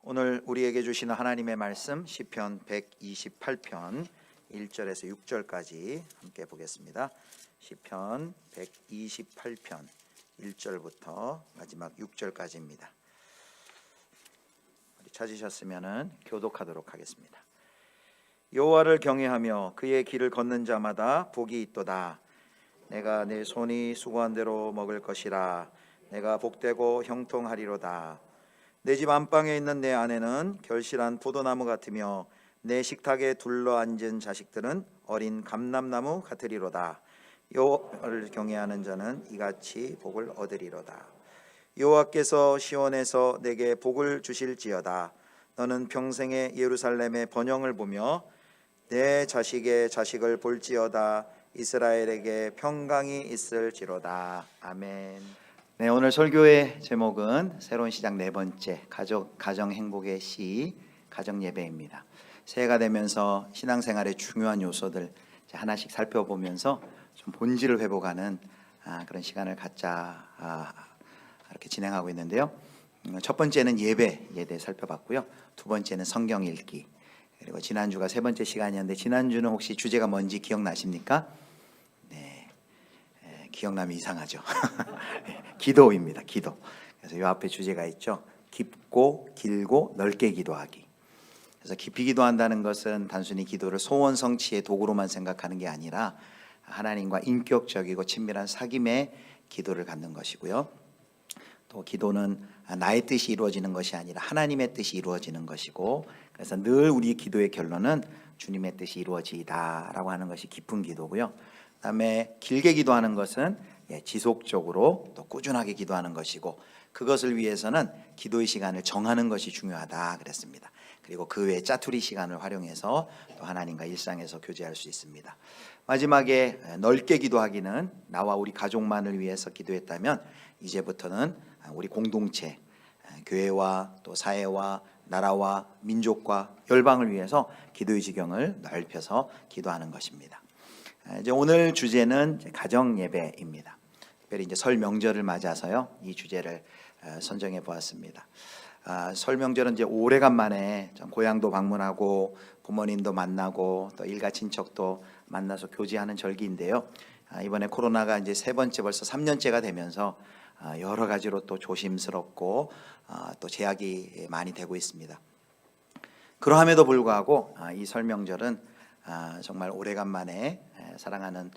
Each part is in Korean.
오늘 우리에게 주시는 하나님의 말씀 시편 128편 1절에서 6절까지 함께 보겠습니다. 시편 128편 1절부터 마지막 6절까지입니다. 찾으셨으면 교독하도록 하겠습니다. 여호와를 경외하며 그의 길을 걷는 자마다 복이 있도다. 내가 내 손이 수고한 대로 먹을 것이라. 내가 복되고 형통하리로다. 내 집 안방에 있는 내 아내는 결실한 포도나무 같으며 내 식탁에 둘러앉은 자식들은 어린 감람나무 같으리로다. 여호와를 경외하는 자는 이같이 복을 얻으리로다. 여호와께서 시온에서 내게 복을 주실지어다. 너는 평생에 예루살렘의 번영을 보며 내 자식의 자식을 볼지어다. 이스라엘에게 평강이 있을지로다. 아멘. 네, 오늘 설교의 제목은 새로운 시작 네 번째 가정 행복의 시 가정 예배입니다. 새해가 되면서 신앙생활의 중요한 요소들 하나씩 살펴보면서 좀 본질을 회복하는 그런 시간을 갖자 이렇게 진행하고 있는데요. 첫 번째는 예배에 대해 살펴봤고요. 두 번째는 성경 읽기, 그리고 지난주가 세 번째 시간이었는데 지난주는 혹시 주제가 뭔지 기억나십니까? 네, 기억나면 이상하죠. 기도입니다. 기도. 그래서 이 앞에 주제가 있죠. 깊고 길고 넓게 기도하기. 그래서 깊이 기도한다는 것은 단순히 기도를 소원 성취의 도구로만 생각하는 게 아니라 하나님과 인격적이고 친밀한 사귐의 기도를 갖는 것이고요. 또 기도는 나의 뜻이 이루어지는 것이 아니라 하나님의 뜻이 이루어지는 것이고, 그래서 늘 우리 기도의 결론은 주님의 뜻이 이루어지다라고 하는 것이 깊은 기도고요. 그다음에 길게 기도하는 것은 지속적으로 또 꾸준하게 기도하는 것이고, 그것을 위해서는 기도의 시간을 정하는 것이 중요하다 그랬습니다. 그리고 그 외에 짜투리 시간을 활용해서 또 하나님과 일상에서 교제할 수 있습니다. 마지막에 넓게 기도하기는 나와 우리 가족만을 위해서 기도했다면 이제부터는 우리 공동체, 교회와 또 사회와 나라와 민족과 열방을 위해서 기도의 지경을 넓혀서 기도하는 것입니다. 이제 오늘 주제는 가정 예배입니다. 특별히 이제 설 명절을 맞아서요, 이 주제를 선정해 보았습니다. 설 명절은 이제 오래간만에 고향도 방문하고 부모님도 만나고 또 일가 친척도 만나서 교제하는 절기인데요. 이번에 코로나가 이제 세 번째 벌써 3년째가 되면서 여러 가지로 또 조심스럽고 또 제약이 많이 되고 있습니다. 그러함에도 불구하고 이 설 명절은 정말 오래간만에 사랑하는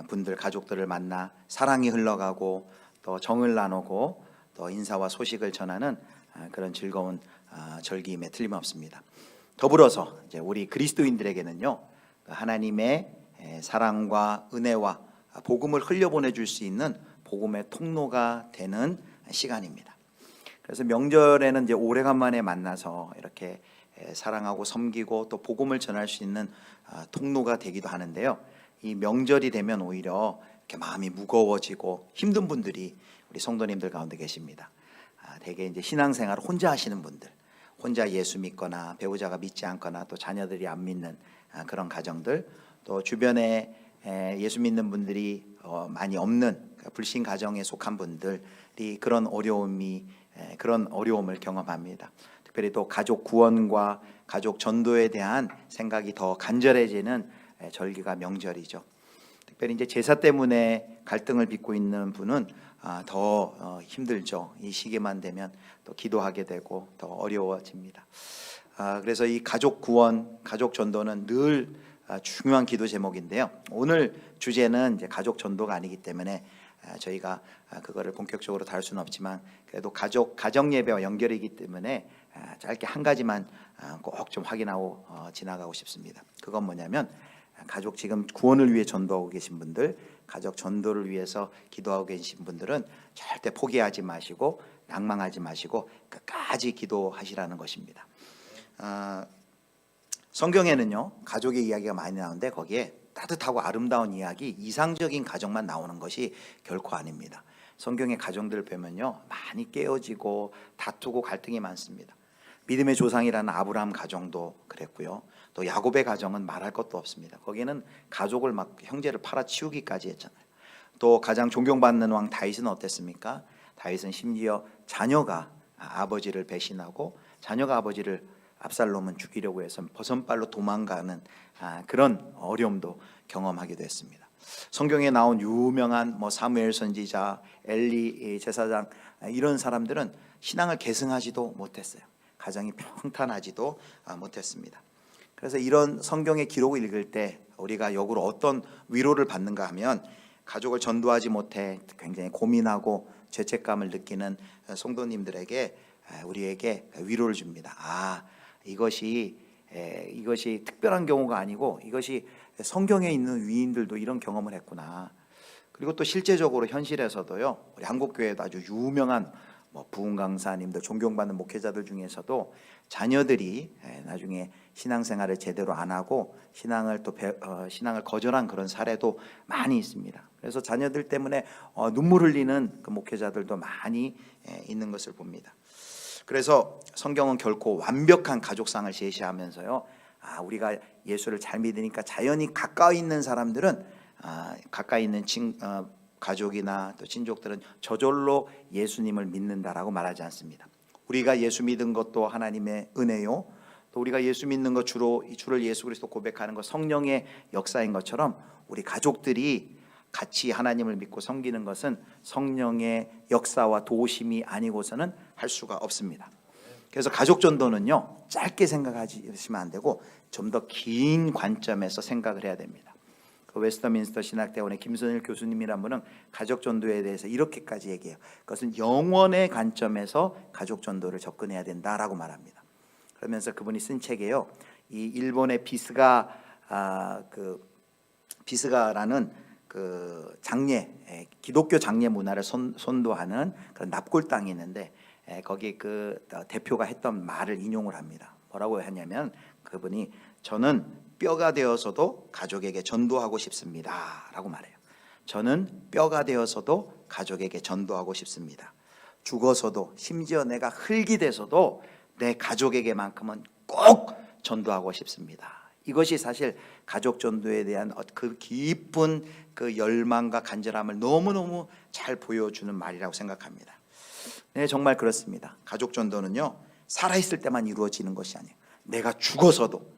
분들, 가족들을 만나 사랑이 흘러가고 또 정을 나누고 또 인사와 소식을 전하는 그런 즐거운 절기임에 틀림없습니다. 더불어서 이제 우리 그리스도인들에게는요, 하나님의 사랑과 은혜와 복음을 흘려보내줄 수 있는 복음의 통로가 되는 시간입니다. 그래서 명절에는 이제 오래간만에 만나서 이렇게 사랑하고 섬기고 또 복음을 전할 수 있는 통로가 되기도 하는데요. 이 명절이 되면 오히려 이렇게 마음이 무거워지고 힘든 분들이 우리 성도님들 가운데 계십니다. 대개 이제 신앙생활을 혼자 하시는 분들, 혼자 예수 믿거나 배우자가 믿지 않거나 또 자녀들이 안 믿는 그런 가정들, 또 주변에 예수 믿는 분들이 많이 없는 불신 가정에 속한 분들이 그런 어려움을 경험합니다. 특별히 또 가족 구원과 가족 전도에 대한 생각이 더 간절해지는 절기가 명절이죠. 특별히 이제 제사 때문에 갈등을 빚고 있는 분은 더 힘들죠. 이 시기만 되면 또 기도하게 되고 더 어려워집니다. 그래서 이 가족 구원, 가족 전도는 늘 중요한 기도 제목인데요. 오늘 주제는 이제 가족 전도가 아니기 때문에 저희가 그거를 본격적으로 다룰 수는 없지만 그래도 가정 예배와 연결이기 때문에 짧게 한 가지만 꼭 좀 확인하고 지나가고 싶습니다. 그건 뭐냐면, 가족 지금 구원을 위해 전도하고 계신 분들, 가족 전도를 위해서 기도하고 계신 분들은 절대 포기하지 마시고 낭망하지 마시고 끝까지 기도하시라는 것입니다. 성경에는요, 가족의 이야기가 많이 나오는데 거기에 따뜻하고 아름다운 이야기, 이상적인 가정만 나오는 것이 결코 아닙니다. 성경의 가정들을 보면요, 많이 깨어지고 다투고 갈등이 많습니다. 믿음의 조상이라는 아브라함 가정도 그랬고요. 또 야곱의 가정은 말할 것도 없습니다. 거기에는 가족을 막 형제를 팔아치우기까지 했잖아요. 또 가장 존경받는 왕 다윗은 어땠습니까? 다윗은 심지어 자녀가 아버지를 배신하고 자녀가 아버지를 압살롬은 죽이려고 해서 버선발로 도망가는 그런 어려움도 경험하게 됐습니다. 성경에 나온 유명한 사무엘 선지자, 엘리 제사장 이런 사람들은 신앙을 계승하지도 못했어요. 가정이 평탄하지도 못했습니다. 그래서 이런 성경의 기록을 읽을 때 우리가 역으로 어떤 위로를 받는가 하면, 가족을 전도하지 못해 굉장히 고민하고 죄책감을 느끼는 성도님들에게 우리에게 위로를 줍니다. 이것이 특별한 경우가 아니고 이것이 성경에 있는 위인들도 이런 경험을 했구나. 그리고 또 실제적으로 현실에서도요, 우리 한국교회도 아주 유명한 부흥 강사님들, 존경받는 목회자들 중에서도 자녀들이 나중에 신앙생활을 제대로 안 하고 신앙을 거절한 그런 사례도 많이 있습니다. 그래서 자녀들 때문에 눈물 흘리는 그 목회자들도 많이 있는 것을 봅니다. 그래서 성경은 결코 완벽한 가족상을 제시하면서요, 우리가 예수를 잘 믿으니까 자연히 가까이 있는 사람들은 가까이 있는 가족이나 또 친족들은 저절로 예수님을 믿는다라고 말하지 않습니다. 우리가 예수 믿은 것도 하나님의 은혜요, 또 우리가 예수 믿는 것 주를 예수 그리스도 고백하는 것 성령의 역사인 것처럼 우리 가족들이 같이 하나님을 믿고 섬기는 것은 성령의 역사와 도우심이 아니고서는 할 수가 없습니다. 그래서 가족 전도는요, 짧게 생각하시면 안 되고 좀 더 긴 관점에서 생각을 해야 됩니다. 그 웨스터민스터 신학대원의 김선일 교수님이란 분은 가족 전도에 대해서 이렇게까지 얘기해요. 그것은 영원의 관점에서 가족 전도를 접근해야 된다라고 말합니다. 그러면서 그분이 쓴 책이에요. 이 일본의 비스가라는 그 장례, 기독교 장례 문화를 선도하는 그런 납골 땅이 있는데, 거기 그 대표가 했던 말을 인용을 합니다. 뭐라고 하냐면, 그분이 저는 뼈가 되어서도 가족에게 전도하고 싶습니다 라고 말해요. 저는 뼈가 되어서도 가족에게 전도하고 싶습니다. 죽어서도, 심지어 내가 흙이 돼서도 내 가족에게만큼은 꼭 전도하고 싶습니다. 이것이 사실 가족 전도에 대한 그 깊은 그 열망과 간절함을 너무너무 잘 보여주는 말이라고 생각합니다. 네, 정말 그렇습니다. 가족 전도는요, 살아있을 때만 이루어지는 것이 아니에요. 내가 죽어서도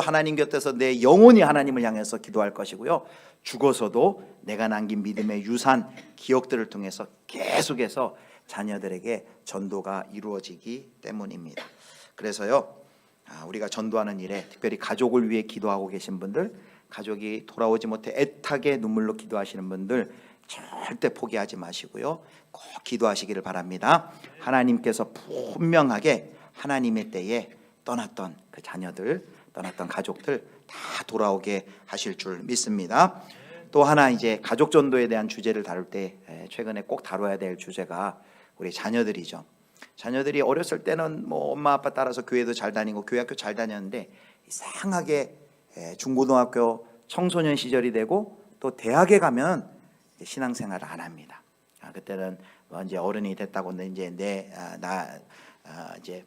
하나님 곁에서 내 영혼이 하나님을 향해서 기도할 것이고요, 죽어서도 내가 남긴 믿음의 유산, 기억들을 통해서 계속해서 자녀들에게 전도가 이루어지기 때문입니다. 그래서요, 우리가 전도하는 일에 특별히 가족을 위해 기도하고 계신 분들, 가족이 돌아오지 못해 애타게 눈물로 기도하시는 분들 절대 포기하지 마시고요, 꼭 기도하시기를 바랍니다. 하나님께서 분명하게 하나님의 때에 떠났던 그 자녀들, 떠났던 가족들 다 돌아오게 하실 줄 믿습니다. 또 하나, 이제 가족 전도에 대한 주제를 다룰 때 최근에 꼭 다뤄야 될 주제가 우리 자녀들이죠. 자녀들이 어렸을 때는 엄마 아빠 따라서 교회도 잘 다니고 교회 학교 잘 다녔는데, 이상하게 중고등학교 청소년 시절이 되고 또 대학에 가면 신앙생활을 안 합니다. 그때는 이제 어른이 됐다고 이제 이제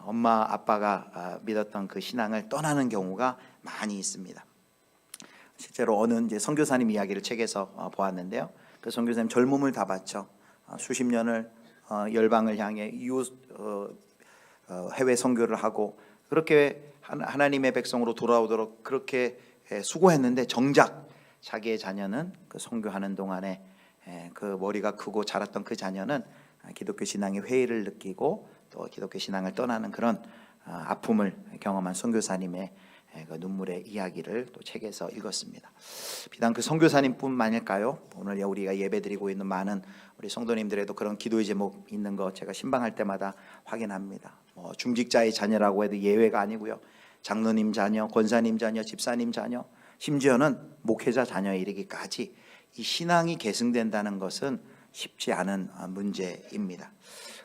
엄마 아빠가 믿었던 그 신앙을 떠나는 경우가 많이 있습니다. 실제로 어느 이제 선교사님 이야기를 책에서 보았는데요, 그 선교사님 젊음을 다 바쳐 수십 년을 열방을 향해 이웃 해외 선교를 하고 그렇게 하나님의 백성으로 돌아오도록 그렇게 수고했는데, 정작 자기의 자녀는 그 선교하는 동안에 그 머리가 크고 자랐던 그 자녀는 기독교 신앙의 회의를 느끼고 또 기독교 신앙을 떠나는 그런 아픔을 경험한 선교사님의 그 눈물의 이야기를 또 책에서 읽었습니다. 비단 그 선교사님뿐만일까요? 오늘 우리가 예배드리고 있는 많은 우리 성도님들에도 그런 기도의 제목 있는 거 제가 신방할 때마다 확인합니다. 중직자의 자녀라고 해도 예외가 아니고요, 장로님 자녀, 권사님 자녀, 집사님 자녀, 심지어는 목회자 자녀에 이르기까지 이 신앙이 계승된다는 것은 쉽지 않은 문제입니다.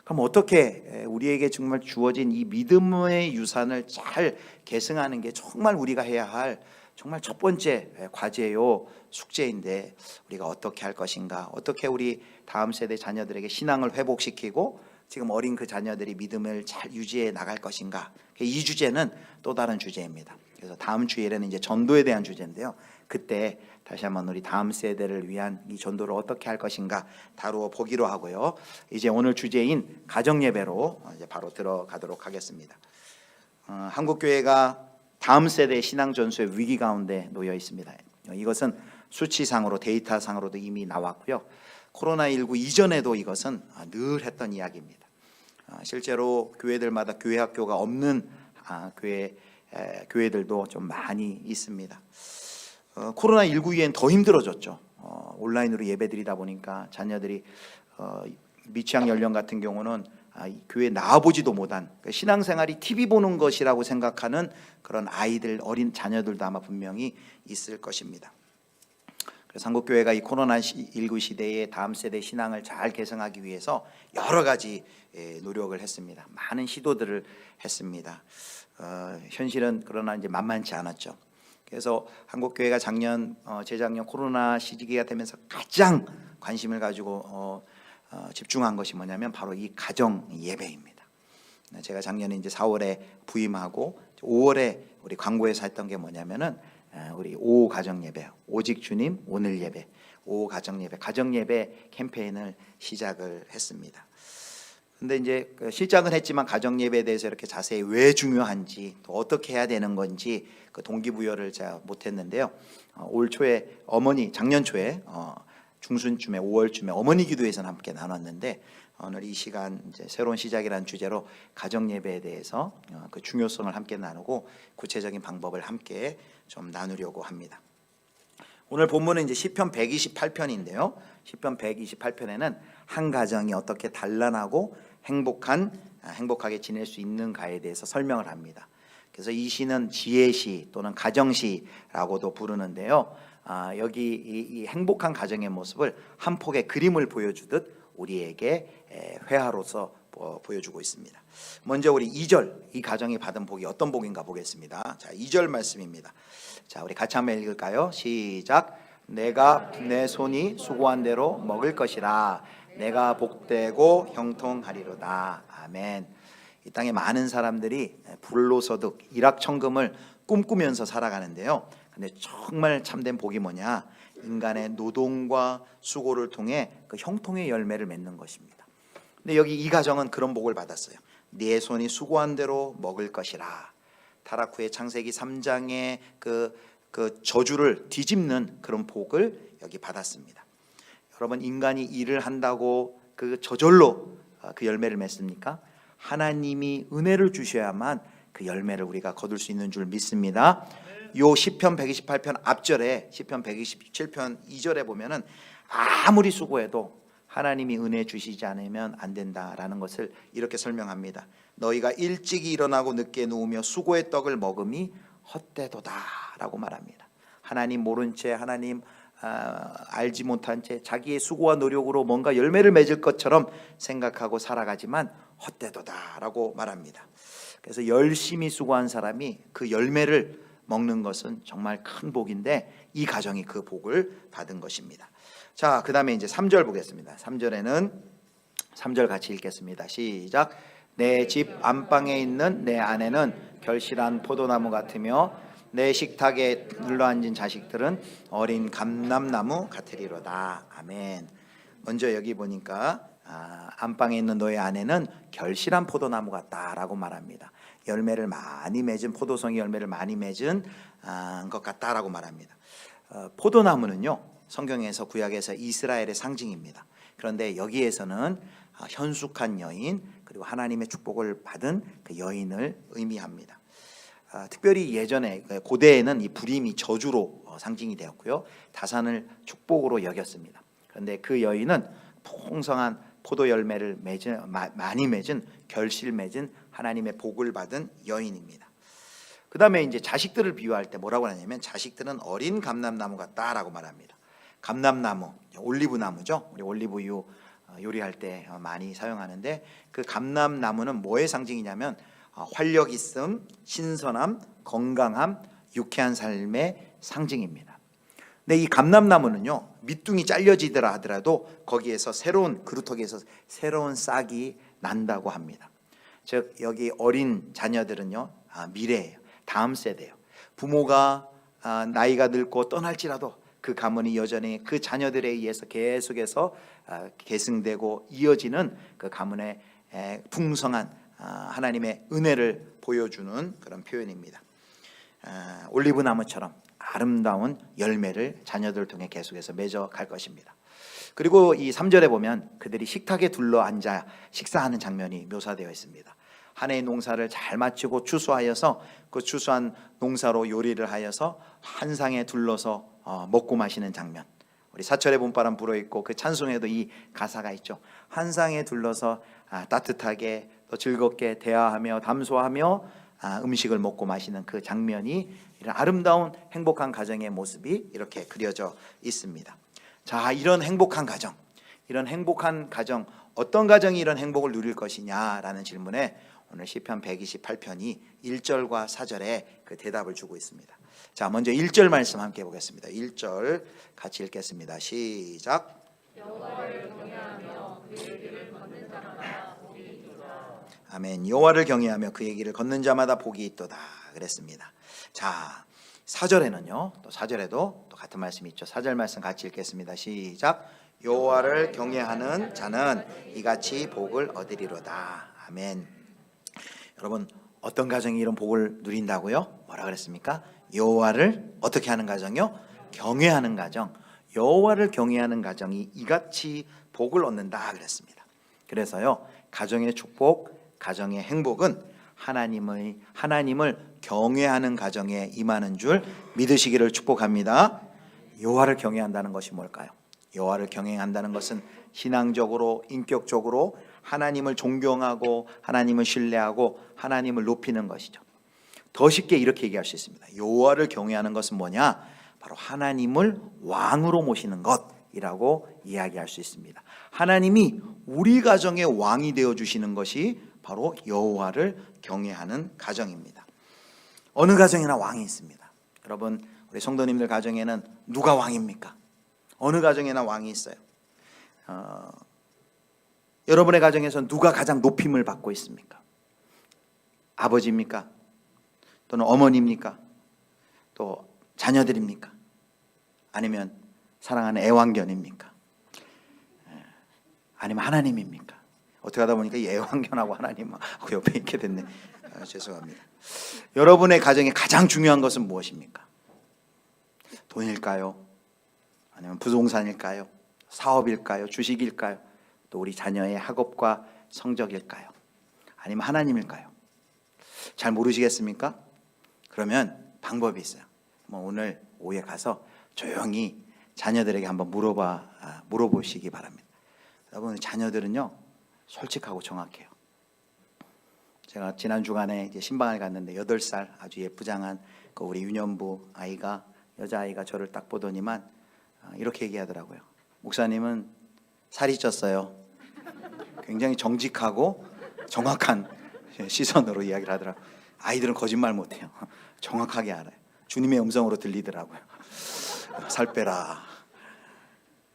그럼 어떻게 우리에게 정말 주어진 이 믿음의 유산을 잘 계승하는 게 정말 우리가 해야 할 정말 첫 번째 과제요, 숙제인데, 우리가 어떻게 할 것인가, 어떻게 우리 다음 세대 자녀들에게 신앙을 회복시키고 지금 어린 그 자녀들이 믿음을 잘 유지해 나갈 것인가, 이 주제는 또 다른 주제입니다. 그래서 다음 주일에는 이제 전도에 대한 주제인데요. 그때 다시 한번 우리 다음 세대를 위한 이 전도를 어떻게 할 것인가 다루어 보기로 하고요. 이제 오늘 주제인 가정 예배로 이제 바로 들어가도록 하겠습니다. 한국 교회가 다음 세대의 신앙 전수의 위기 가운데 놓여 있습니다. 이것은 수치상으로 데이터상으로도 이미 나왔고요. 코로나19 이전에도 이것은 늘 했던 이야기입니다. 실제로 교회들마다 교회 학교가 없는 교회들도 좀 많이 있습니다. 코로나19 이후엔 더 힘들어졌죠. 온라인으로 예배드리다 보니까 자녀들이 미취학 연령 같은 경우는 교회 나와보지도 못한 신앙생활이 TV 보는 것이라고 생각하는 그런 아이들, 어린 자녀들도 아마 분명히 있을 것입니다. 그래서 한국교회가 이 코로나19 시대에 다음 세대 신앙을 잘 개성하기 위해서 여러 가지 노력을 했습니다. 많은 시도들을 했습니다. 현실은 그러나 이제 만만치 않았죠. 그래서 한국교회가 재작년 코로나 시기가 되면서 가장 관심을 가지고 집중한 것이 뭐냐면 바로 이 가정 예배입니다. 제가 작년에 이제 4월에 부임하고 5월에 우리 광고에서 했던 게 뭐냐면은 우리 5 가정 예배, 오직 주님 오늘 예배, 5 가정 예배, 가정 예배 캠페인을 시작을 했습니다. 근데 이제 시작은 했지만 가정 예배에 대해서 이렇게 자세히 왜 중요한지 또 어떻게 해야 되는 건지 그 동기부여를 제가 못했는데요. 올 초에 작년 초에 중순쯤에 5월쯤에 어머니 기도회에서 함께 나눴는데 오늘 이 시간 이제 새로운 시작이라는 주제로 가정 예배에 대해서 그 중요성을 함께 나누고 구체적인 방법을 함께 좀 나누려고 합니다. 오늘 본문은 이제 시편 128편인데요. 시편 128편에는 한 가정이 어떻게 단란하고 행복하게 지낼 수 있는가에 대해서 설명을 합니다. 그래서 이 시는 지혜시 또는 가정시라고도 부르는데요. 여기 이 행복한 가정의 모습을 한 폭의 그림을 보여주듯 우리에게 회화로서 보여주고 있습니다. 먼저 우리 2절, 이 가정이 받은 복이 어떤 복인가 보겠습니다. 자, 2절 말씀입니다. 자, 우리 같이 한번 읽을까요? 시작. 내가 내 손이 수고한 대로 먹을 것이라. 내가 복되고 형통하리로다. 아멘. 이 땅에 많은 사람들이 불로소득, 일확천금을 꿈꾸면서 살아가는데요. 근데 정말 참된 복이 뭐냐? 인간의 노동과 수고를 통해 그 형통의 열매를 맺는 것입니다. 근데 여기 이 가정은 그런 복을 받았어요. 네 손이 수고한 대로 먹을 것이라. 타락 후에 창세기 3장의 그 저주를 뒤집는 그런 복을 여기 받았습니다. 여러분, 인간이 일을 한다고 그 저절로 그 열매를 맺습니까? 하나님이 은혜를 주셔야만 그 열매를 우리가 거둘 수 있는 줄 믿습니다. 요 시편 128편 앞절에 시편 127편 2절에 보면은 아무리 수고해도 하나님이 은혜 주시지 않으면 안 된다라는 것을 이렇게 설명합니다. 너희가 일찍이 일어나고 늦게 누우며 수고의 떡을 먹음이 헛되도다라고 말합니다. 하나님 모른 채, 하나님 알지 못한 채 자기의 수고와 노력으로 뭔가 열매를 맺을 것처럼 생각하고 살아가지만 헛되도다라고 말합니다. 그래서 열심히 수고한 사람이 그 열매를 먹는 것은 정말 큰 복인데 이 가정이 그 복을 받은 것입니다. 자, 그 다음에 이제 3절 보겠습니다. 3절 같이 읽겠습니다. 시작. 내 집 안방에 있는 내 아내는 결실한 포도나무 같으며 내 식탁에 눌러앉은 자식들은 어린 감람나무 같으리로다. 아멘. 먼저 여기 보니까 안방에 있는 너의 아내는 결실한 포도나무 같다라고 말합니다. 열매를 많이 맺은, 포도송이 열매를 많이 맺은 것 같다라고 말합니다. 포도나무는요, 성경에서 구약에서 이스라엘의 상징입니다. 그런데 여기에서는 현숙한 여인, 그리고 하나님의 축복을 받은 그 여인을 의미합니다. 특별히 예전에 고대에는 이 불임이 저주로 상징이 되었고요, 다산을 축복으로 여겼습니다. 그런데 그 여인은 풍성한 포도 열매를 많이 맺은, 결실 맺은 하나님의 복을 받은 여인입니다. 그 다음에 이제 자식들을 비유할 때 뭐라고 하냐면 자식들은 어린 감람나무 같다라고 말합니다. 감람나무, 올리브나무죠. 우리 올리브유 요리할 때 많이 사용하는데 그 감람나무는 뭐의 상징이냐면 활력 있음, 신선함, 건강함, 유쾌한 삶의 상징입니다. 근데 이 감람나무는요, 밑둥이 잘려지더라 하더라도 거기에서 그루터기에서 새로운 싹이 난다고 합니다. 즉 여기 어린 자녀들은요, 미래예요. 다음 세대예요. 부모가 나이가 늙고 떠날지라도 그 가문이 여전히 그 자녀들에 의해서 계속해서 계승되고 이어지는 그 가문의 풍성한 하나님의 은혜를 보여주는 그런 표현입니다. 올리브 나무처럼 아름다운 열매를 자녀들을 통해 계속해서 맺어갈 것입니다. 그리고 이 3절에 보면 그들이 식탁에 둘러 앉아 식사하는 장면이 묘사되어 있습니다. 한 해의 농사를 잘 마치고 추수하여서 그 추수한 농사로 요리를 하여서 한 상에 둘러서 먹고 마시는 장면. 우리 사철의 봄바람 불어있고 그 찬송에도 이 가사가 있죠. 한 상에 둘러서 따뜻하게 또 즐겁게 대화하며 담소하며 음식을 먹고 마시는 그 장면이, 이런 아름다운 행복한 가정의 모습이 이렇게 그려져 있습니다. 자, 이런 행복한 가정, 어떤 가정이 이런 행복을 누릴 것이냐라는 질문에 오늘 시편 128편이 1절과 4절에 그 대답을 주고 있습니다. 자, 먼저 1절 말씀 함께 보겠습니다. 1절 같이 읽겠습니다. 시작. 여호와를 경외하며 그의 길을 걷는 자마다 복이 있도다. 아멘. 여호와를 경외하며 그의 길을 걷는 자마다 복이 있도다 그랬습니다. 자, 4절에는요, 또 4절에도 또 같은 말씀이 있죠. 4절 말씀 같이 읽겠습니다. 시작. 여호와를 경외하는 자는 이같이 복을 얻으리로다. 아멘. 여러분, 어떤 가정이 이런 복을 누린다고요? 뭐라 그랬습니까? 여호와를 어떻게 하는 가정이요? 경외하는 가정. 여호와를 경외하는 가정이 이같이 복을 얻는다 그랬습니다. 그래서요, 가정의 축복, 가정의 행복은 하나님을 경외하는 가정에 임하는 줄 믿으시기를 축복합니다. 여호와를 경외한다는 것이 뭘까요? 여호와를 경외한다는 것은 신앙적으로, 인격적으로 하나님을 존경하고 하나님을 신뢰하고 하나님을 높이는 것이죠. 더 쉽게 이렇게 얘기할 수 있습니다. 여호와를 경외하는 것은 뭐냐? 바로 하나님을 왕으로 모시는 것이라고 이야기할 수 있습니다. 하나님이 우리 가정의 왕이 되어 주시는 것이 바로 여호와를 경외하는 가정입니다. 어느 가정에나 왕이 있습니다. 여러분, 우리 성도님들 가정에는 누가 왕입니까? 어느 가정에나 왕이 있어요. 여러분의 가정에서 누가 가장 높임을 받고 있습니까? 아버지입니까? 또는 어머니입니까? 또 자녀들입니까? 아니면 사랑하는 애완견입니까? 아니면 하나님입니까? 어떻게 하다 보니까 이 애완견하고 하나님하고 옆에 있게 됐네. 죄송합니다. 여러분의 가정에 가장 중요한 것은 무엇입니까? 돈일까요? 아니면 부동산일까요? 사업일까요? 주식일까요? 또 우리 자녀의 학업과 성적일까요? 아니면 하나님일까요? 잘 모르시겠습니까? 그러면 방법이 있어요. 오늘 오후에 가서 조용히 자녀들에게 한번 물어보시기 바랍니다. 여러분, 자녀들은요, 솔직하고 정확해요. 제가 지난 주간에 이제 신방을 갔는데 8살 아주 예쁘장한 그 우리 유년부 아이가, 여자아이가 저를 딱 보더니만 이렇게 얘기하더라고요. 목사님은 살이 쪘어요. 굉장히 정직하고 정확한 시선으로 이야기를 하더라고요. 아이들은 거짓말 못해요. 정확하게 알아요. 주님의 음성으로 들리더라고요. 살 빼라.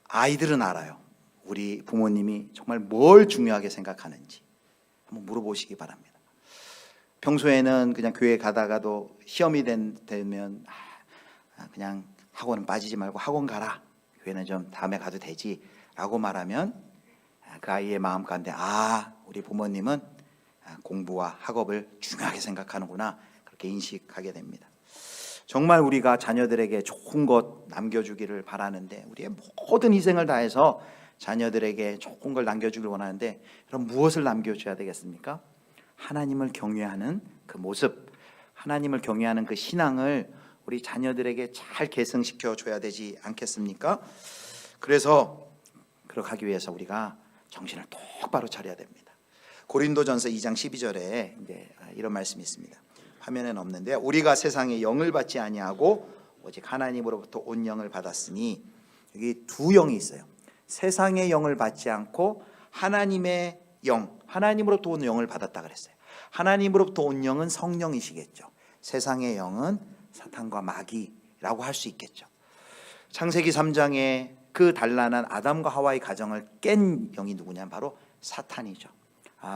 아이들은 알아요. 우리 부모님이 정말 뭘 중요하게 생각하는지 한번 물어보시기 바랍니다. 평소에는 그냥 교회 가다가도 시험이 되면 그냥 학원은 빠지지 말고 학원 가라. 교회는 좀 다음에 가도 되지 라고 말하면 그 아이의 마음 가운데 우리 부모님은 공부와 학업을 중요하게 생각하는구나, 그렇게 인식하게 됩니다. 정말 우리가 자녀들에게 좋은 것 남겨주기를 바라는데, 우리의 모든 희생을 다해서 자녀들에게 좋은 걸 남겨주길 원하는데, 그럼 무엇을 남겨줘야 되겠습니까? 하나님을 경외하는 그 모습, 하나님을 경외하는 그 신앙을 우리 자녀들에게 잘 계승시켜 줘야 되지 않겠습니까? 그래서 그렇게 하기 위해서 우리가 정신을 똑바로 차려야 됩니다. 고린도전서 2장 12절에 이제 이런 말씀이 있습니다. 화면에는 없는데, 우리가 세상의 영을 받지 아니하고 오직 하나님으로부터 온 영을 받았으니, 여기 두 영이 있어요. 세상의 영을 받지 않고 하나님의 영, 하나님으로부터 온 영을 받았다 그랬어요. 하나님으로부터 온 영은 성령이시겠죠. 세상의 영은 사탄과 마귀라고 할 수 있겠죠. 창세기 3장에 그 단란한 아담과 하와의 가정을 깬 영이 누구냐? 바로 사탄이죠.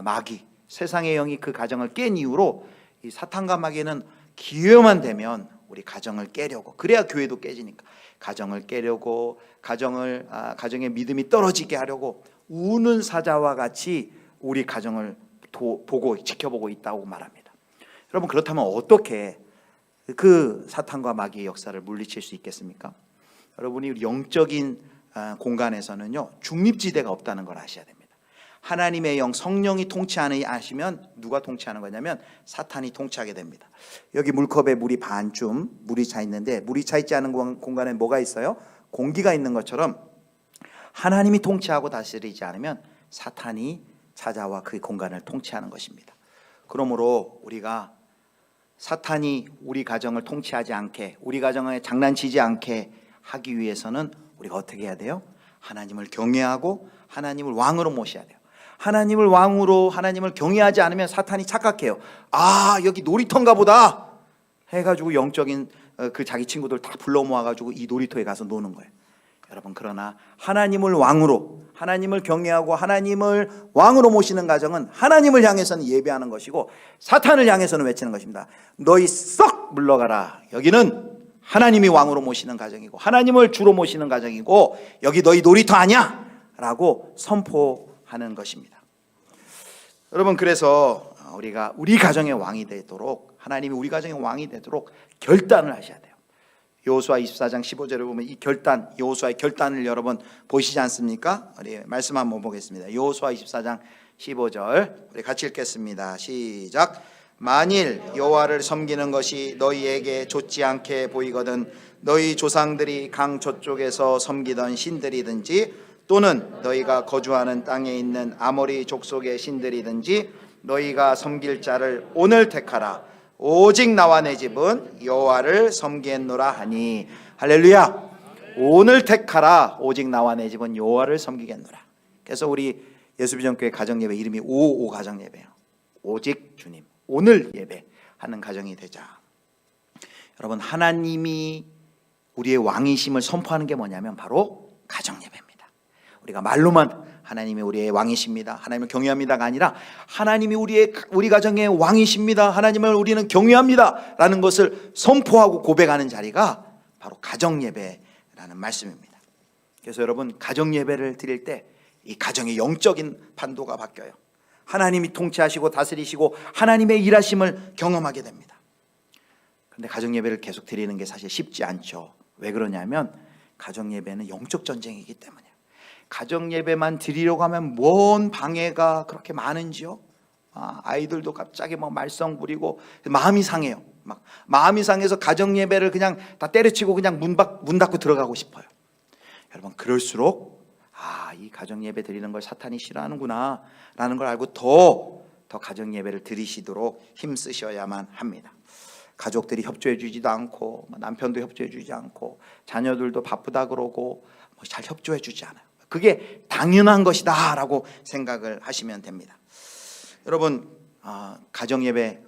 마귀, 세상의 영이 그 가정을 깬 이후로 이 사탄과 마귀는 기회만 되면 우리 가정을 깨려고, 그래야 교회도 깨지니까 가정을 깨려고, 가정의 믿음이 떨어지게 하려고 우는 사자와 같이 우리 가정을 보고 지켜보고 있다고 말합니다. 여러분, 그렇다면 어떻게 그 사탄과 마귀의 역사를 물리칠 수 있겠습니까? 여러분이 우리 영적인 공간에서는요, 중립지대가 없다는 걸 아셔야 됩니다. 하나님의 영, 성령이 통치하시면 누가 통치하는 거냐면 사탄이 통치하게 됩니다. 여기 물컵에 물이 반쯤 물이 차 있는데, 물이 차 있지 않은 공간에 뭐가 있어요? 공기가 있는 것처럼 하나님이 통치하고 다스리지 않으면 사탄이 찾아와 그 공간을 통치하는 것입니다. 그러므로 우리가 사탄이 우리 가정을 통치하지 않게, 우리 가정에 장난치지 않게 하기 위해서는 우리가 어떻게 해야 돼요? 하나님을 경외하고 하나님을 왕으로 모셔야 돼요. 하나님을 왕으로, 하나님을 경외하지 않으면 사탄이 착각해요. 아, 여기 놀이터인가 보다 해가지고 영적인 그 자기 친구들 다 불러 모아가지고 이 놀이터에 가서 노는 거예요. 여러분, 그러나 하나님을 왕으로, 하나님을 경외하고 하나님을 왕으로 모시는 가정은 하나님을 향해서는 예배하는 것이고 사탄을 향해서는 외치는 것입니다. 너희 썩 물러가라. 여기는 하나님이 왕으로 모시는 가정이고 하나님을 주로 모시는 가정이고 여기 너희 놀이터 아니야 라고 선포하는 것입니다. 여러분, 그래서 우리가 우리 가정의 왕이 되도록, 하나님이 우리 가정의 왕이 되도록 결단을 하셔야 돼요. 여호수아 24장 15절을 보면 이 결단, 여호수아의 결단을 여러분 보시지 않습니까? 우리 말씀 한번 보겠습니다. 여호수아 24장 15절 우리 같이 읽겠습니다. 시작. 만일 여호와를 섬기는 것이 너희에게 좋지 않게 보이거든 너희 조상들이 강 저쪽에서 섬기던 신들이든지 또는 너희가 거주하는 땅에 있는 아모리 족속의 신들이든지 너희가 섬길 자를 오늘 택하라. 오직 나와 내 집은 여호와를 섬기겠노라 하니. 할렐루야. 오늘 택하라. 오직 나와 내 집은 여호와를 섬기겠노라. 그래서 우리 예수비전교회 가정예배 이름이 55 가정예배예요. 오직 주님, 오늘 예배하는 가정이 되자. 여러분, 하나님이 우리의 왕이심을 선포하는 게 뭐냐면 바로 가정예배입니다. 우리가 말로만 하나님이 우리의 왕이십니다, 하나님을 경외합니다가 아니라 하나님이 우리 가정의 왕이십니다, 하나님을 우리는 경외합니다 라는 것을 선포하고 고백하는 자리가 바로 가정예배라는 말씀입니다. 그래서 여러분, 가정예배를 드릴 때 이 가정의 영적인 판도가 바뀌어요. 하나님이 통치하시고 다스리시고 하나님의 일하심을 경험하게 됩니다. 그런데 가정예배를 계속 드리는 게 사실 쉽지 않죠. 왜 그러냐면 가정예배는 영적 전쟁이기 때문이에요. 가정예배만 드리려고 하면 뭔 방해가 그렇게 많은지요. 아이들도 갑자기 막 말썽 부리고 마음이 상해요. 마음이 상해서 가정예배를 그냥 다 때려치고 그냥 문 닫고 들어가고 싶어요. 여러분, 그럴수록 이 가정예배 드리는 걸 사탄이 싫어하는구나 라는 걸 알고 더 가정예배를 드리시도록 힘쓰셔야만 합니다. 가족들이 협조해 주지도 않고 남편도 협조해 주지 않고 자녀들도 바쁘다 그러고 잘 협조해 주지 않아요. 그게 당연한 것이다 라고 생각을 하시면 됩니다. 여러분, 가정예배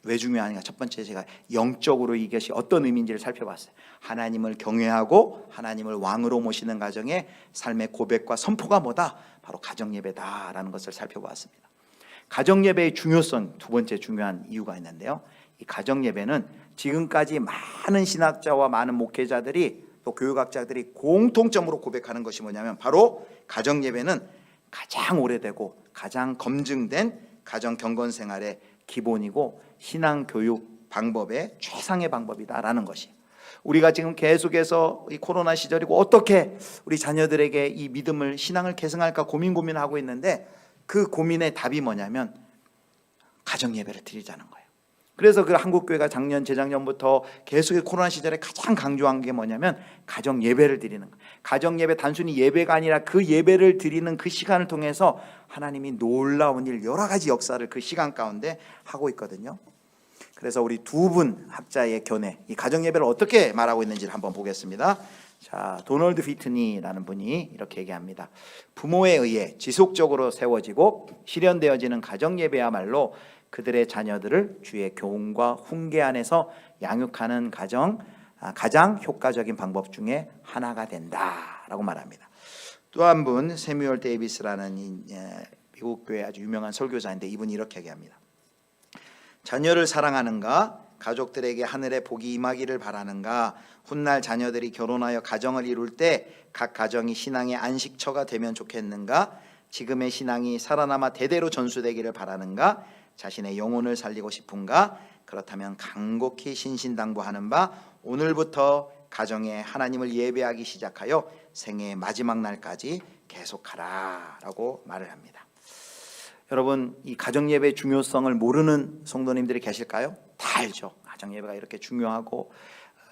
왜 중요하냐? 첫 번째, 제가 영적으로 이것이 어떤 의미인지를 살펴봤어요. 하나님을 경외하고 하나님을 왕으로 모시는 가정의 삶의 고백과 선포가 뭐다? 바로 가정예배다라는 것을 살펴보았습니다. 가정예배의 중요성, 두 번째 중요한 이유가 있는데요, 이 가정예배는 지금까지 많은 신학자와 많은 목회자들이 또 교육학자들이 공통점으로 고백하는 것이 뭐냐면 바로 가정예배는 가장 오래되고 가장 검증된 가정 경건 생활의 기본이고 신앙교육 방법의 최상의 방법이다라는 것이, 우리가 지금 계속해서 이 코로나 시절이고 어떻게 우리 자녀들에게 이 믿음을, 신앙을 계승할까 고민하고 있는데 그 고민의 답이 뭐냐면 가정예배를 드리자는 거예요. 그래서 그 한국교회가 재작년부터 계속 코로나 시절에 가장 강조한 게 뭐냐면 가정예배를 드리는 거예요. 가정예배, 단순히 예배가 아니라 그 예배를 드리는 그 시간을 통해서 하나님이 놀라운 일, 여러 가지 역사를 그 시간 가운데 하고 있거든요. 그래서 우리 두 분 학자의 견해, 이 가정예배를 어떻게 말하고 있는지를 한번 보겠습니다. 자, 도널드 휘트니라는 분이 이렇게 얘기합니다. 부모에 의해 지속적으로 세워지고 실현되어지는 가정예배야말로 그들의 자녀들을 주의 교훈과 훈계 안에서 양육하는 가장 효과적인 방법 중에 하나가 된다라고 말합니다. 또 한 분, 세뮤얼 데이비스라는 미국 교회 아주 유명한 설교자인데 이분이 이렇게 얘기합니다. 자녀를 사랑하는가, 가족들에게 하늘의 복이 임하기를 바라는가? 훗날 자녀들이 결혼하여 가정을 이룰 때 각 가정이 신앙의 안식처가 되면 좋겠는가? 지금의 신앙이 살아남아 대대로 전수되기를 바라는가? 자신의 영혼을 살리고 싶은가? 그렇다면 간곡히 신신당부하는 바 오늘부터 가정에 하나님을 예배하기 시작하여 생애의 마지막 날까지 계속하라 라고 말을 합니다. 여러분, 이 가정예배의 중요성을 모르는 성도님들이 계실까요? 다 알죠. 가정예배가 이렇게 중요하고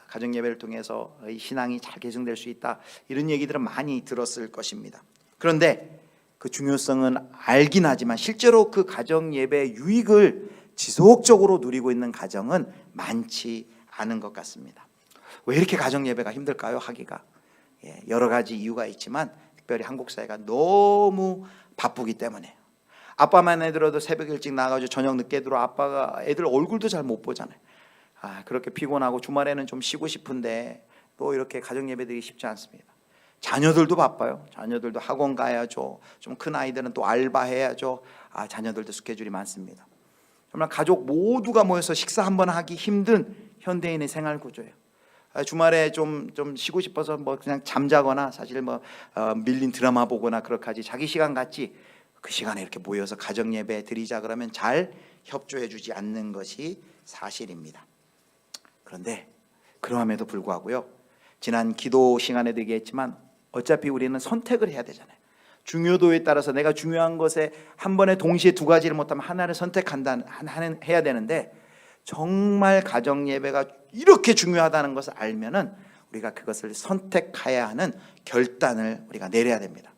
가정예배를 통해서 이 신앙이 잘 개성될 수 있다, 이런 얘기들은 많이 들었을 것입니다. 그런데 그 중요성은 알긴 하지만 실제로 그 가정예배의 유익을 지속적으로 누리고 있는 가정은 많지 않은 것 같습니다. 왜 이렇게 가정예배가 힘들까요? 하기가 여러 가지 이유가 있지만 특별히 한국 사회가 너무 바쁘기 때문에. 아빠만 애들어도 새벽 일찍 나가가지고 저녁 늦게 들어 아빠가 애들 얼굴도 잘 못 보잖아요. 그렇게 피곤하고 주말에는 좀 쉬고 싶은데 또 이렇게 가정예배드리기 쉽지 않습니다. 자녀들도 바빠요. 자녀들도 학원 가야죠. 좀 큰 아이들은 또 알바해야죠. 자녀들도 스케줄이 많습니다. 정말 가족 모두가 모여서 식사 한번 하기 힘든 현대인의 생활 구조예요. 주말에 좀 쉬고 싶어서 뭐 그냥 잠자거나 사실 밀린 드라마 보거나 그렇게 하지, 자기 시간 갖지 그 시간에 이렇게 모여서 가정예배 드리자 그러면 잘 협조해 주지 않는 것이 사실입니다. 그런데 그럼에도 불구하고요, 지난 기도 시간에도 얘기했지만 어차피 우리는 선택을 해야 되잖아요. 중요도에 따라서 내가 중요한 것에 한 번에 동시에 두 가지를 못하면 하나를 해야 되는데, 정말 가정예배가 이렇게 중요하다는 것을 알면은 우리가 그것을 선택해야 하는 결단을 우리가 내려야 됩니다.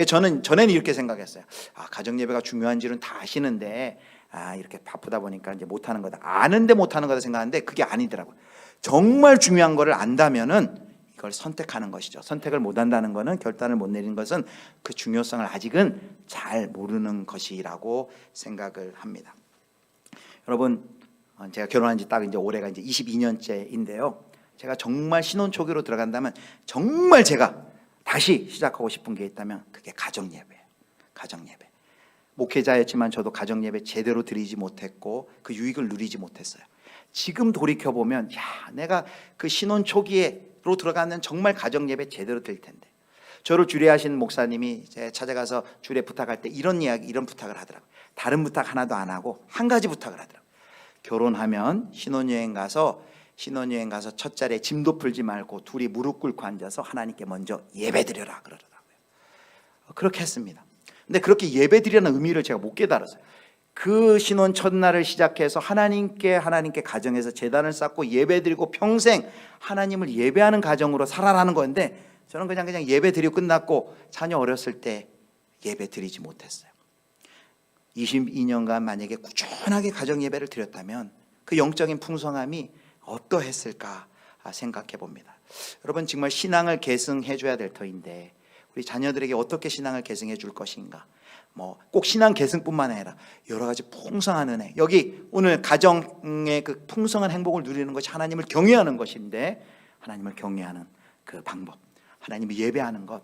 전에는 이렇게 생각했어요. 가정예배가 중요한지는 다 아시는데 이렇게 바쁘다 보니까 이제 못하는 거다, 아는데 못하는 거다 생각하는데 그게 아니더라고요. 정말 중요한 거를 안다면은 이걸 선택하는 것이죠. 선택을 못한다는 것은, 결단을 못 내리는 것은 그 중요성을 아직은 잘 모르는 것이라고 생각을 합니다. 여러분, 제가 결혼한 지 딱 이제 올해가 이제 22년째인데요. 제가 정말 신혼 초기로 들어간다면 정말 제가 다시 시작하고 싶은 게 있다면 그게 가정예배예요. 가정예배. 목회자였지만 저도 가정예배 제대로 드리지 못했고 그 유익을 누리지 못했어요. 지금 돌이켜보면 내가 그 신혼 초기로 들어가면 정말 가정예배 제대로 드릴 텐데. 저를 주례하신 목사님이 제가 찾아가서 주례 부탁할 때 이런 부탁을 하더라고요. 다른 부탁 하나도 안 하고 한 가지 부탁을 하더라고요. 결혼하면 신혼여행 가서 첫자리에 짐도 풀지 말고 둘이 무릎 꿇고 앉아서 하나님께 먼저 예배드려라 그러더라고요. 그렇게 했습니다. 근데 그렇게 예배드리라는 의미를 제가 못 깨달았어요. 그 신혼 첫날을 시작해서 하나님께 가정에서 제단을 쌓고 예배드리고 평생 하나님을 예배하는 가정으로 살아라는 건데, 저는 그냥 예배드리고 끝났고 자녀 어렸을 때 예배드리지 못했어요. 22년간 만약에 꾸준하게 가정예배를 드렸다면 그 영적인 풍성함이 어떠했을까 생각해 봅니다. 여러분, 정말 신앙을 계승해 줘야 될 터인데 우리 자녀들에게 어떻게 신앙을 계승해 줄 것인가, 꼭 신앙 계승뿐만 아니라 여러 가지 풍성한 은혜, 여기 오늘 가정의 그 풍성한 행복을 누리는 것이 하나님을 경외하는 것인데, 하나님을 경외하는 그 방법, 하나님을 예배하는 것,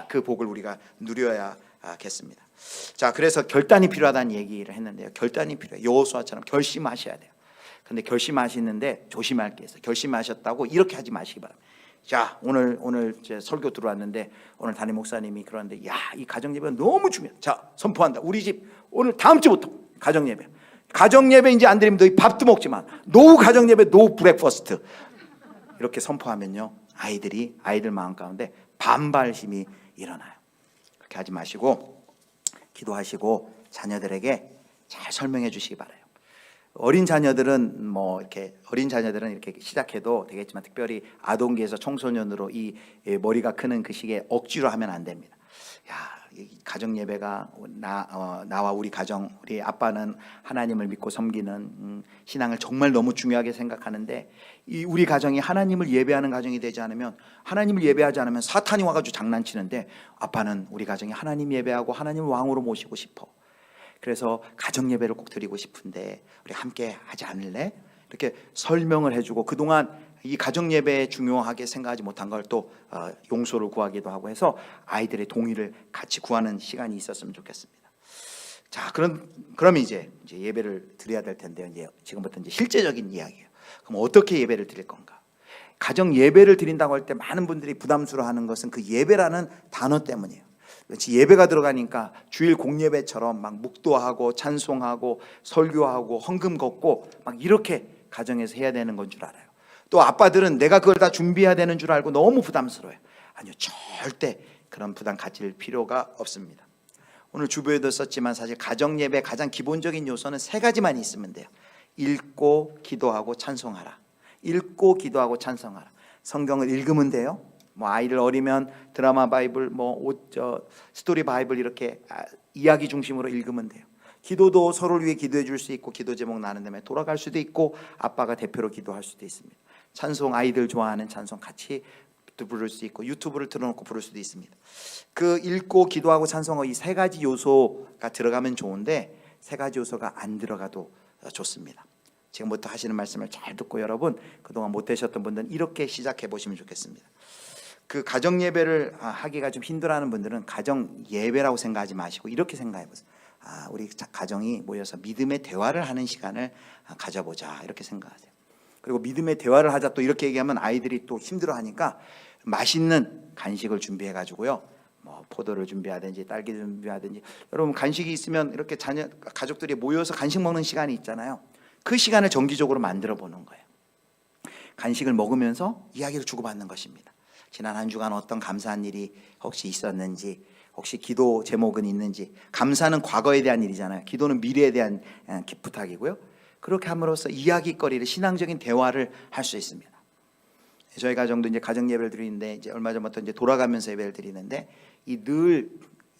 그 복을 우리가 누려야겠습니다. 자, 그래서 결단이 필요하다는 얘기를 했는데요. 결단이 필요해요. 여호수아처럼 결심하셔야 돼요. 근데 결심하시는데 조심할 게 있어요. 결심하셨다고 이렇게 하지 마시기 바랍니다. 자, 오늘 제 설교 들어왔는데 오늘 담임 목사님이 그러는데 이 가정예배가 너무 중요해. 자, 선포한다. 우리 집 오늘 다음 주부터 가정예배. 가정예배 이제 안 드리면 너희 밥도 먹지만 노후 가정예배, 노후 브렉퍼스트. 이렇게 선포하면요, 아이들 마음 가운데 반발심이 일어나요. 그렇게 하지 마시고 기도하시고 자녀들에게 잘 설명해 주시기 바라요. 어린 자녀들은 이렇게 시작해도 되겠지만 특별히 아동기에서 청소년으로 이 머리가 크는 그 시기에 억지로 하면 안 됩니다. 가정 예배가 나와 우리 가정, 우리 아빠는 하나님을 믿고 섬기는 신앙을 정말 너무 중요하게 생각하는데, 우리 가정이 하나님을 예배하는 가정이 되지 않으면, 하나님을 예배하지 않으면 사탄이 와가지고 장난치는데, 아빠는 우리 가정이 하나님 예배하고 하나님을 왕으로 모시고 싶어. 그래서 가정 예배를 꼭 드리고 싶은데 우리 함께 하지 않을래? 이렇게 설명을 해주고, 그동안 이 가정 예배에 중요하게 생각하지 못한 걸 또 용서를 구하기도 하고 해서 아이들의 동의를 같이 구하는 시간이 있었으면 좋겠습니다. 자, 그럼 이제 예배를 드려야 될 텐데요. 이제 지금부터 이제 실제적인 이야기예요. 그럼 어떻게 예배를 드릴 건가? 가정 예배를 드린다고 할 때 많은 분들이 부담스러워하는 것은 그 예배라는 단어 때문이에요. 그렇지, 예배가 들어가니까 주일 공예배처럼 막 묵도하고 찬송하고 설교하고 헌금 걷고 막 이렇게 가정에서 해야 되는 건 줄 알아요. 또 아빠들은 내가 그걸 다 준비해야 되는 줄 알고 너무 부담스러워요. 아니요, 절대 그런 부담 가질 필요가 없습니다. 오늘 주보에도 썼지만 사실 가정 예배 가장 기본적인 요소는 세 가지만 있으면 돼요. 읽고 기도하고 찬송하라. 읽고 기도하고 찬송하라. 성경을 읽으면 돼요. 뭐 아이를 어리면 드라마 바이블, 스토리 바이블 이렇게 이야기 중심으로 읽으면 돼요. 기도도 서로를 위해 기도해 줄 수 있고 기도 제목 나눈 다음에 돌아갈 수도 있고 아빠가 대표로 기도할 수도 있습니다. 찬송, 아이들 좋아하는 찬송 같이 부를 수 있고 유튜브를 틀어놓고 부를 수도 있습니다. 그 읽고 기도하고 찬송하고 이 세 가지 요소가 들어가면 좋은데 세 가지 요소가 안 들어가도 좋습니다. 지금부터 하시는 말씀을 잘 듣고 여러분 그동안 못 되셨던 분들은 이렇게 시작해 보시면 좋겠습니다. 그 가정 예배를 하기가 좀 힘들어하는 분들은 가정 예배라고 생각하지 마시고 이렇게 생각해 보세요. 우리 가정이 모여서 믿음의 대화를 하는 시간을 가져보자 이렇게 생각하세요. 그리고 믿음의 대화를 하자 또 이렇게 얘기하면 아이들이 또 힘들어하니까 맛있는 간식을 준비해 가지고요. 뭐 포도를 준비하든지 딸기를 준비하든지 여러분 간식이 있으면 이렇게 가족들이 모여서 간식 먹는 시간이 있잖아요. 그 시간을 정기적으로 만들어 보는 거예요. 간식을 먹으면서 이야기를 주고받는 것입니다. 지난 한 주간 어떤 감사한 일이 혹시 있었는지, 혹시 기도 제목은 있는지. 감사는 과거에 대한 일이잖아요. 기도는 미래에 대한 부탁이고요. 그렇게 함으로써 이야기거리를, 신앙적인 대화를 할 수 있습니다. 저희 가정도 이제 가정 예배를 드리는데 이제 얼마 전부터 이제 돌아가면서 예배를 드리는데 늘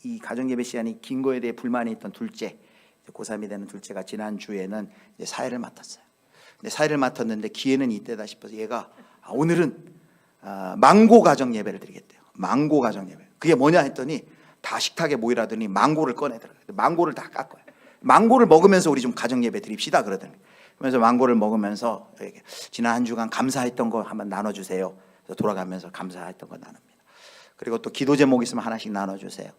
이 가정 예배 시간이 긴 거에 대해 불만이 있던 둘째, 고3이 되는 둘째가 지난 주에는 이제 사회를 맡았어요. 근데 사회를 맡았는데 기회는 이때다 싶어서 얘가 오늘은 망고 가정 예배를 드리겠대요. 망고 가정 예배. 그게 뭐냐 했더니 다 식탁에 모이라더니 망고를 꺼내더라고요. 망고를 다 깎아요. 망고를 먹으면서 우리 좀 가정 예배 드립시다 그러더니. 그래서 망고를 먹으면서 지난 한 주간 감사했던 거 한번 나눠주세요. 그래서 돌아가면서 감사했던 거 나눕니다. 그리고 또 기도 제목 있으면 하나씩 나눠주세요.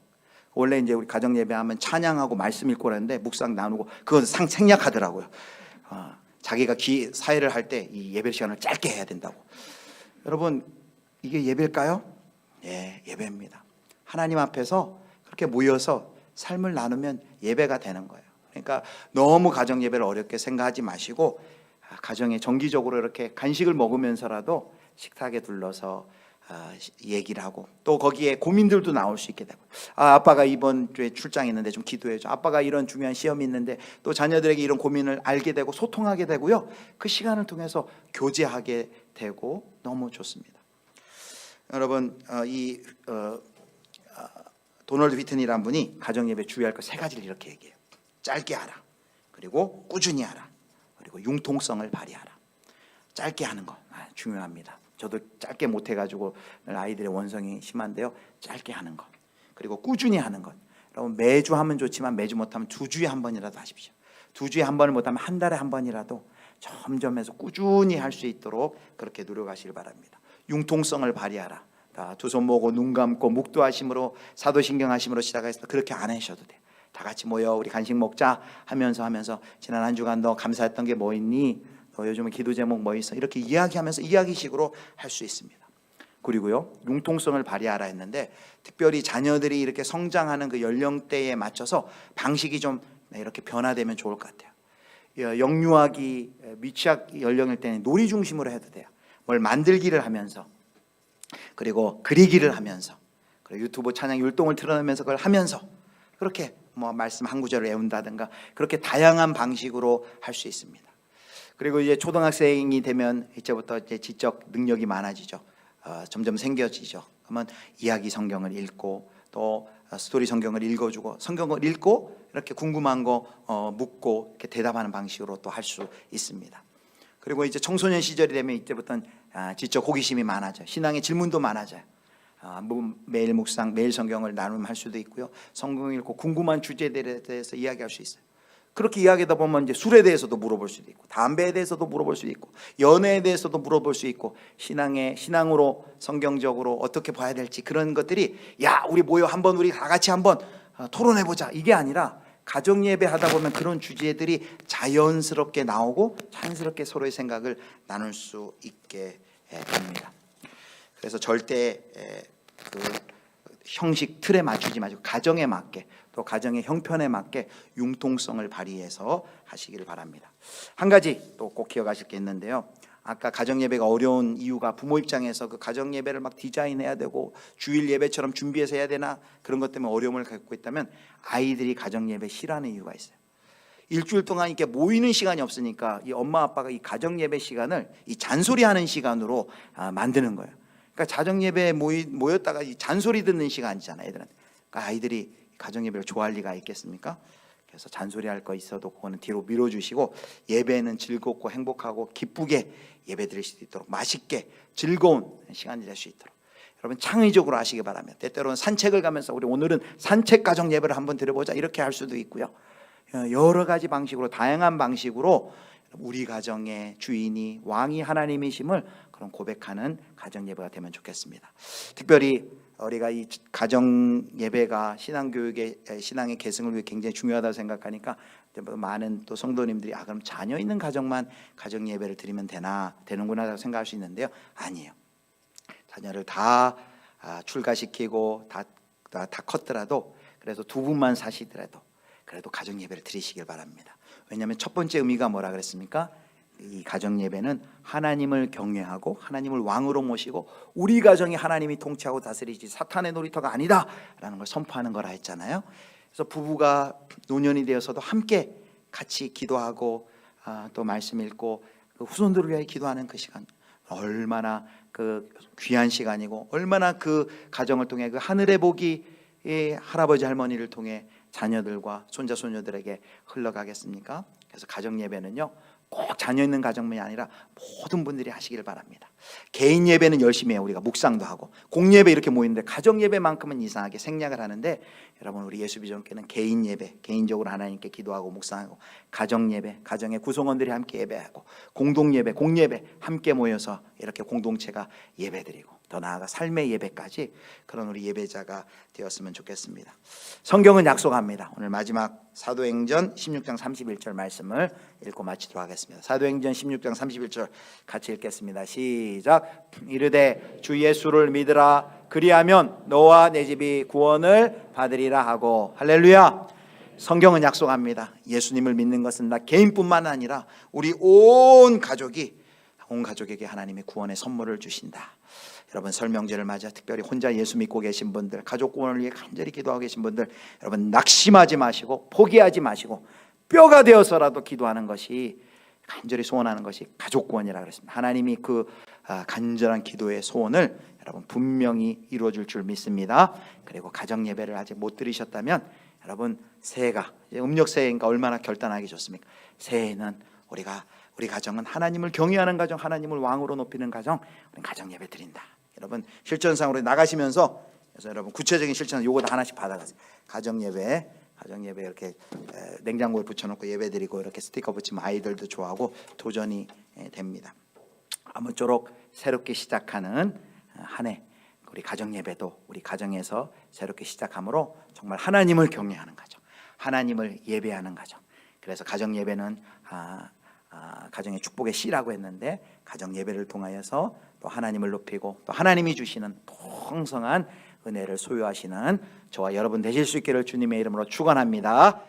원래 이제 우리 가정 예배하면 찬양하고 말씀 읽고 그러는데 묵상 나누고 그건 생략하더라고요. 자기가 사회를 할 때 이 예배 시간을 짧게 해야 된다고. 여러분 이게 예배일까요? 예, 예배입니다. 하나님 앞에서 그렇게 모여서 삶을 나누면 예배가 되는 거예요. 그러니까 너무 가정 예배를 어렵게 생각하지 마시고 가정에 정기적으로 이렇게 간식을 먹으면서라도 식탁에 둘러서 얘기를 하고 또 거기에 고민들도 나올 수 있게 되고 아빠가 이번 주에 출장이 있는데 좀 기도해줘. 아빠가 이런 중요한 시험이 있는데 또 자녀들에게 이런 고민을 알게 되고 소통하게 되고요. 그 시간을 통해서 교제하게 되고 너무 좋습니다. 여러분 도널드 휘튼이라는 분이 가정예배 주의할 것 세 가지를 이렇게 얘기해요. 짧게 하라. 그리고 꾸준히 하라. 그리고 융통성을 발휘하라. 짧게 하는 거 중요합니다. 저도 짧게 못해가지고 아이들의 원성이 심한데요. 짧게 하는 것. 그리고 꾸준히 하는 것. 여러분 매주 하면 좋지만 매주 못하면 2주에 한 번이라도 하십시오. 2주에 한 번을 못하면 한 달에 한 번이라도 점점 해서 꾸준히 할 수 있도록 그렇게 노력하시길 바랍니다. 융통성을 발휘하라. 두 손 모으고 눈 감고 묵도하심으로 사도신경하심으로 시작해서 그렇게 안 하셔도 돼요. 다 같이 모여 우리 간식 먹자 하면서 지난 한 주간 너 감사했던 게 뭐 있니? 너 요즘에 기도 제목 뭐 있어? 이렇게 이야기하면서 이야기식으로 할 수 있습니다. 그리고요 융통성을 발휘하라 했는데 특별히 자녀들이 이렇게 성장하는 그 연령대에 맞춰서 방식이 좀 이렇게 변화되면 좋을 것 같아요. 영유아기 미취학 연령일 때는 놀이 중심으로 해도 돼요. 뭘 만들기를 하면서 그리고 그리기를 하면서 그리고 유튜브 찬양 율동을 틀어내면서 그걸 하면서 그렇게 뭐 말씀 한 구절을 외운다든가 그렇게 다양한 방식으로 할 수 있습니다. 그리고 이제 초등학생이 되면 이제부터 이제 지적 능력이 많아지죠. 점점 생겨지죠. 그러면 이야기 성경을 읽고 또 스토리 성경을 읽어주고 성경을 읽고 이렇게 궁금한 거 묻고 이렇게 대답하는 방식으로 또 할 수 있습니다. 그리고 이제 청소년 시절이 되면 이때부터는 지적 호기심이 많아져요. 신앙의 질문도 많아져요. 매일 묵상, 매일 성경을 나눔할 수도 있고요. 성경 읽고 궁금한 주제들에 대해서 이야기할 수 있어요. 그렇게 이야기하다 보면 이제 술에 대해서도 물어볼 수도 있고 담배에 대해서도 물어볼 수도 있고 연애에 대해서도 물어볼 수 있고 신앙으로 성경적으로 어떻게 봐야 될지 그런 것들이 야 우리 모여 한번 우리 다 같이 한번 토론해보자 이게 아니라 가정 예배 하다 보면 그런 주제들이 자연스럽게 나오고 자연스럽게 서로의 생각을 나눌 수 있게 됩니다. 그래서 절대 그 형식 틀에 맞추지 마시고 가정에 맞게, 또 가정의 형편에 맞게 융통성을 발휘해서 하시기를 바랍니다. 한 가지 또 꼭 기억하실 게 있는데요. 아까 가정 예배가 어려운 이유가 부모 입장에서 그 가정 예배를 막 디자인해야 되고 주일 예배처럼 준비해서 해야 되나, 그런 것 때문에 어려움을 갖고 있다면 아이들이 가정 예배 싫어하는 이유가 있어요. 일주일 동안 이렇게 모이는 시간이 없으니까 이 엄마 아빠가 이 가정 예배 시간을 이 잔소리하는 시간으로 만드는 거예요. 그러니까 가정 예배에 모였다가 이 잔소리 듣는 시간이잖아요, 애들은. 그러니까 아이들이 가정 예배를 좋아할 리가 있겠습니까? 그래서 잔소리할 거 있어도 그거는 뒤로 밀어주시고 예배는 즐겁고 행복하고 기쁘게 예배 드릴 수 있도록, 맛있게 즐거운 시간이 될 수 있도록 여러분 창의적으로 하시기 바랍니다. 때때로는 산책을 가면서 우리 오늘은 산책 가정 예배를 한번 드려보자, 이렇게 할 수도 있고요. 여러 가지 방식으로, 다양한 방식으로 우리 가정의 주인이 왕이 하나님이심을 그런 고백하는 가정 예배가 되면 좋겠습니다. 특별히 우리가 이 가정 예배가 신앙교육의 신앙의 계승을 위해 굉장히 중요하다고 생각하니까 많은 또 성도님들이 그럼 자녀 있는 가정만 가정 예배를 드리면 되는구나 생각할 수 있는데요, 아니에요. 자녀를 다 출가시키고 다 컸더라도, 그래서 두 분만 사시더라도 그래도 가정 예배를 드리시길 바랍니다. 왜냐하면 첫 번째 의미가 뭐라 그랬습니까? 이 가정 예배는 하나님을 경외하고 하나님을 왕으로 모시고 우리 가정이 하나님이 통치하고 다스리지 사탄의 놀이터가 아니다라는 걸 선포하는 거라 했잖아요. 그래서 부부가 노년이 되어서도 함께 같이 기도하고 또 말씀 읽고 그 후손들을 위해 기도하는 그 시간, 얼마나 그 귀한 시간이고 얼마나 그 가정을 통해 그 하늘의 복이 할아버지 할머니를 통해 자녀들과 손자 손녀들에게 흘러가겠습니까? 그래서 가정 예배는요, 꼭 자녀 있는 가정만이 아니라 모든 분들이 하시길 바랍니다. 개인 예배는 열심히 해요. 우리가 묵상도 하고 공예배 이렇게 모이는데 가정 예배만큼은 이상하게 생략을 하는데, 여러분 우리 예수비전교회는 개인 예배, 개인적으로 하나님께 기도하고 묵상하고, 가정 예배, 가정의 구성원들이 함께 예배하고, 공동 예배, 공예배 함께 모여서 이렇게 공동체가 예배드리고, 더 나아가 삶의 예배까지 그런 우리 예배자가 되었으면 좋겠습니다. 성경은 약속합니다. 오늘 마지막 사도행전 16장 31절 말씀을 읽고 마치도록 하겠습니다. 사도행전 16장 31절 같이 읽겠습니다. 시작. 이르되 주 예수를 믿으라, 그리하면 너와 내 집이 구원을 받으리라 하고. 할렐루야. 성경은 약속합니다. 예수님을 믿는 것은 나 개인뿐만 아니라 우리 온 가족에게 하나님의 구원의 선물을 주신다. 여러분 설명제를 맞아 특별히 혼자 예수 믿고 계신 분들, 가족 구원을 위해 간절히 기도하고 계신 분들, 여러분 낙심하지 마시고 포기하지 마시고 뼈가 되어서라도 기도하는 것이, 간절히 소원하는 것이 가족 구원이라고 그랬습니다. 하나님이 그 간절한 기도의 소원을 여러분 분명히 이루어줄 줄 믿습니다. 그리고 가정 예배를 아직 못 드리셨다면 여러분 새해가 이제 음력 새해니까 얼마나 결단하기 좋습니까? 새해에는 우리 가정은 하나님을 경외하는 가정, 하나님을 왕으로 높이는 가정, 우리 가정 예배 드린다. 여러분 실천상으로 나가시면서, 그래서 여러분 구체적인 실천 요거 다 하나씩 받아가세요. 가정 예배 이렇게 냉장고에 붙여놓고 예배 드리고 이렇게 스티커 붙이면 아이들도 좋아하고 도전이 됩니다. 아무쪼록 새롭게 시작하는 한 해, 우리 가정 예배도 우리 가정에서 새롭게 시작함으로 정말 하나님을 경외하는 가정, 하나님을 예배하는 가정. 그래서 가정 예배는 가정의 축복의 씨라고 했는데, 가정 예배를 통하여서 또 하나님을 높이고 또 하나님이 주시는 풍성한 은혜를 소유하시는 저와 여러분 되실 수 있기를 주님의 이름으로 축원합니다.